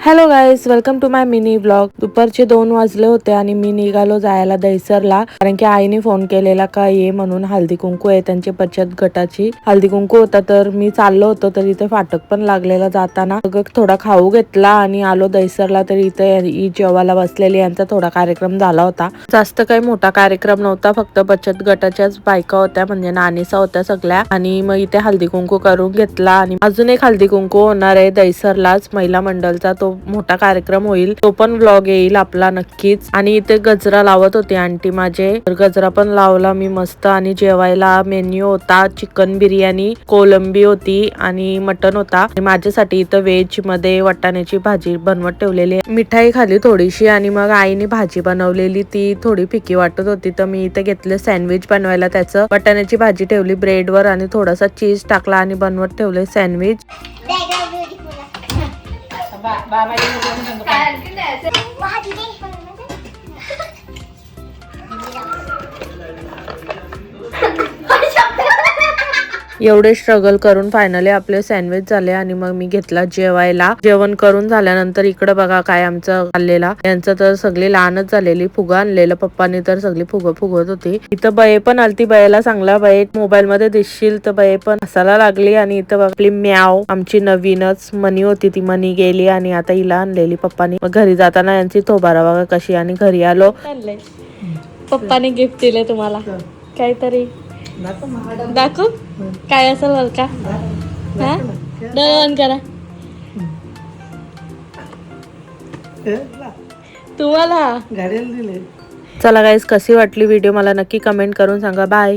Hello guys, welcome to my mini blog. दुपारचे 2 वाजले होते आणि मी निघालो जायला दहिसरला, कारण की आईने फोन केलेला का ये म्हणून. हळदी कुंकू आहे त्यांची बचत गटाची. हळदी कुंकू होता तर मी चाललो होतो, तर इथे फाटक पण लागलेला जाताना. थोडा खाऊ घेतला आणि आलो दहिसरला. तर इथे जेवायला बसलेली यांचा थोडा कार्यक्रम झाला होता. जास्त काही मोठा कार्यक्रम नव्हता, फक्त बचत गटाच्याच बायका होत्या, म्हणजे नानीसा होत्या सगळ्या. आणि मग इथे हळदी कुंकू करून घेतला आणि अजून एक हळदी कुंकू होणार आहे दहिसरलाच, महिला मंडळचा. तो मोठा कार्यक्रम होईल, तो पण व्लॉग येईल आपला नक्कीच. आणि इथे गजरा लावत होते आंटी माझे, तर गजरा पण लावला मी मस्त. आणि जेवायला मेन्यू होता चिकन बिर्याणी, कोलंबी होती आणि मटन होता. आणि माझ्यासाठी इथं व्हेज मध्ये वाटाण्याची भाजी बनवत ठेवलेली. मिठाई खाली थोडीशी आणि मग आईने भाजी बनवलेली, ती थोडी फिकी वाटत होती, तर मी इथे घेतले सँडविच बनवायला. त्याचं वाटाण्याची भाजी ठेवली ब्रेडवर आणि थोडासा चीज टाकला आणि बनवत ठेवले सँडविच. एवढे स्ट्रगल करून फायनली आपले सँडविच झाले आणि मग मी घेतला जेवायला. जेवण करून झाल्यानंतर इकडे बघा काय आमचं चाललेला. यांचं तर सगळी लहानच झालेली. फुगा आणलेलं पप्पानी, तर सगळी फुगत होती. इथं बये पण आलती. बयेला सांगला बये मोबाईल मध्ये दिसशील, तर बये पण हसायला लागली. आणि इथं बघा आपली म्याव, आमची नवीनच मनी होती, ती मनी गेली आणि आता हिला आणलेली पप्पानी. मग घरी जाताना यांची थोबारा बघा कशी. आणि घरी आलो, पप्पाने गिफ्ट दिले तुम्हाला काहीतरी. दाखव काय असेल बरं का. हा डन करा तुम्हाला. चला गाईस, कशी वाटली व्हिडिओ मला नक्की कमेंट करून सांगा. बाय.